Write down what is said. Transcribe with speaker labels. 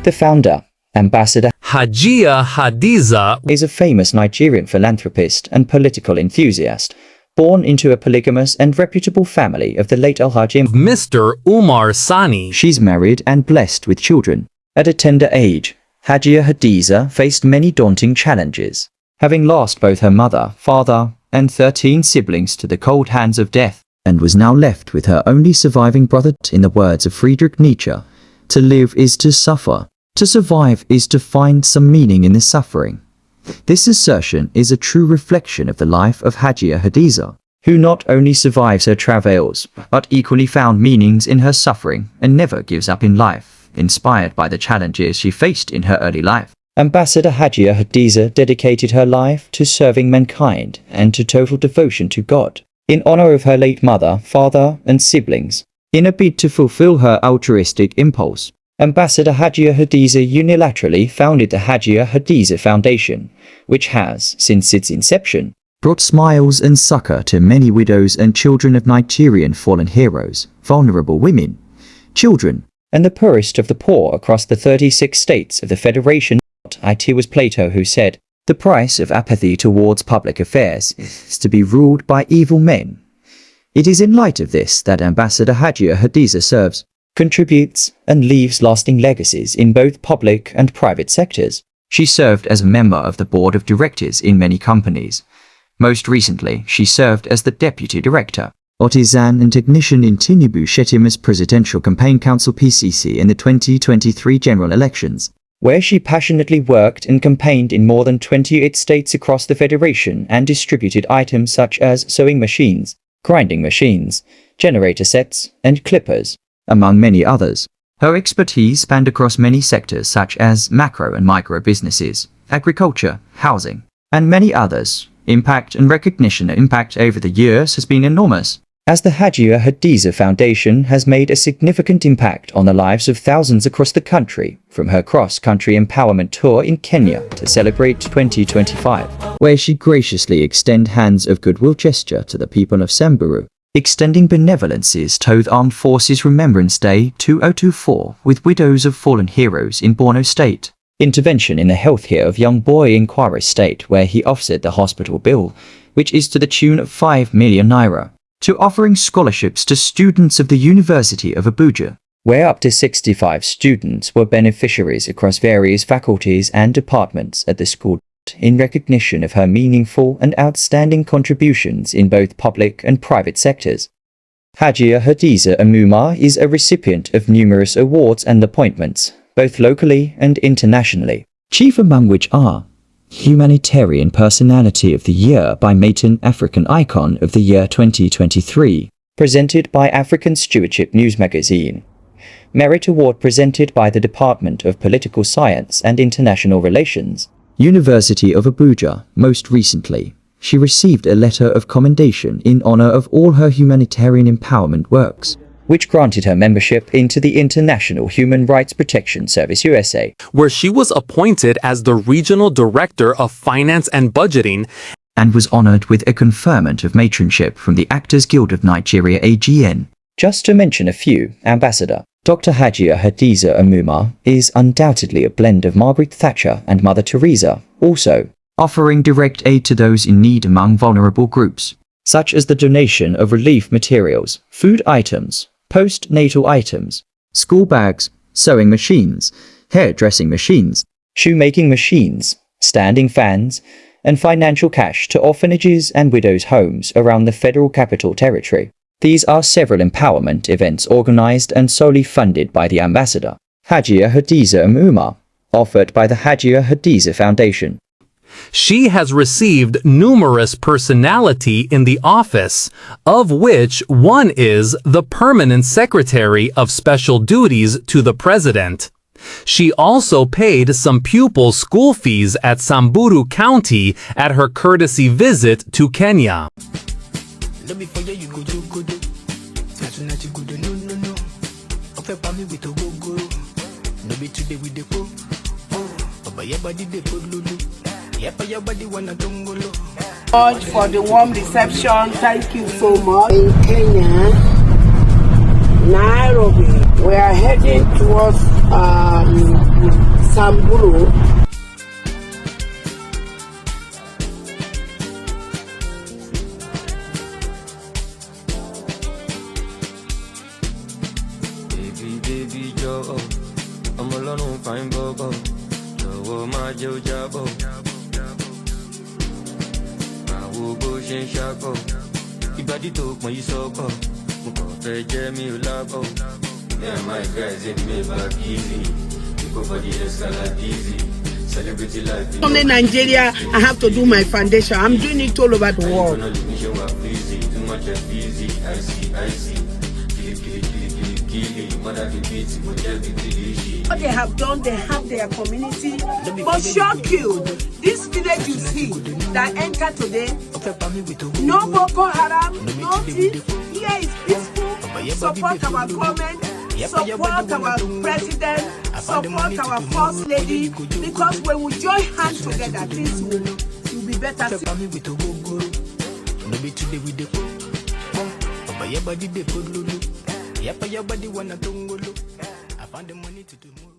Speaker 1: The founder, Ambassador
Speaker 2: Hajiya Hadiza,
Speaker 1: is a famous Nigerian philanthropist and political enthusiast, born into a polygamous and reputable family of the late Alhaji
Speaker 2: Mr. Umar Sani.
Speaker 1: She's married and blessed with children. At a tender age, Hajiya Hadiza faced many daunting challenges, having lost both her mother, father, and 13 siblings to the cold hands of death, and was now left with her only surviving brother. In the words of Friedrich Nietzsche, to live is to suffer. To survive is to find some meaning in the suffering. This assertion is a true reflection of the life of Hajiya Hadiza, who not only survives her travails, but equally found meanings in her suffering and never gives up in life, inspired by the challenges she faced in her early life. Ambassador Hajiya Hadiza dedicated her life to serving mankind and to total devotion to God, in honor of her late mother, father, and siblings. In a bid to fulfill her altruistic impulse, Ambassador Hajiya Hadiza unilaterally founded the Hajiya Hadiza Foundation, which has, since its inception, brought smiles and succor to many widows and children of Nigerian fallen heroes, vulnerable women, children, and the poorest of the poor across the 36 states of the Federation. It was Plato who said, "The price of apathy towards public affairs is to be ruled by evil men." It is in light of this that Ambassador Hajiya Hadiza serves, contributes, and leaves lasting legacies in both public and private sectors. She served as a member of the board of directors in many companies. Most recently, she served as the deputy director, Artisan and Technician in ℍ𝔸𝕁𝕀𝕐𝔸 Presidential Campaign Council (PCC) in the 2023 general elections, where she passionately worked and campaigned in more than 28 states across the Federation and distributed items such as sewing machines, grinding machines, generator sets, and clippers, among many others. Her expertise spanned across many sectors such as macro and micro businesses, agriculture, housing, and many others. Impact and recognition of impact over the years has been enormous, as the Hajiya Hadiza Foundation has made a significant impact on the lives of thousands across the country, from her cross-country empowerment tour in Kenya to celebrate 2025, where she graciously extended hands of goodwill gesture to the people of Samburu, extending benevolences to Armed Forces Remembrance Day 2024 with widows of fallen heroes in Borno State, intervention in the healthcare of young boy in Kwara State where he offset the hospital bill, which is to the tune of 5 million naira, to offering scholarships to students of the University of Abuja, where up to 65 students were beneficiaries across various faculties and departments at the school, in recognition of her meaningful and outstanding contributions in both public and private sectors. Hajiya Hadiza M is a recipient of numerous awards and appointments, both locally and internationally, chief among which are Humanitarian Personality of the Year by Mayton, African Icon of the Year 2023, presented by African Stewardship News Magazine, Merit Award presented by the Department of Political Science and International Relations, University of Abuja. Most recently, she received a letter of commendation in honor of all her humanitarian empowerment works, which granted her membership into the International Human Rights Protection Service USA,
Speaker 2: where she was appointed as the Regional Director of Finance and Budgeting,
Speaker 1: and was honored with a conferment of matronship from the Actors Guild of Nigeria AGN. Just to mention a few, Ambassador Dr. Hajiya Hadiza M is undoubtedly a blend of Margaret Thatcher and Mother Teresa, also offering direct aid to those in need among vulnerable groups, such as the donation of relief materials, food items, postnatal items, school bags, sewing machines, hairdressing machines, shoemaking machines, standing fans, and financial cash to orphanages and widows' homes around the Federal Capital Territory. These are several empowerment events organized and solely funded by the Ambassador Hajiya Hadiza M, offered by the Hajiya Hadiza Foundation.
Speaker 2: She has received numerous personality in the office, of which one is the Permanent Secretary of Special Duties to the President. She also paid some pupils' school fees at Samburu County at her courtesy visit to Kenya.
Speaker 3: Much for the warm reception. Thank you so much.
Speaker 4: In Kenya, Nairobi, we are heading towards
Speaker 3: Samburu.
Speaker 4: Baby Joe, I'm alone fine bobo. Joe my Joe Jabo. I will go shin shako. Ibadi took my soko. Muko Jamie Labo. Yeah, my guys in me back easy. You go for the escalade easy. Celebrity life.
Speaker 3: Only Nigeria, I have to do my foundation. I'm doing it all over the world.
Speaker 4: Too much busy. I see.
Speaker 3: What they have done, they have their community. But shock you, this village you see that enter today, no Boko Haram, no thief. Here is peaceful. Support our government, support our president, support our first lady. Because when we join hands together, things will be better. Yapa your body wanna tungulu. I found the money to do more.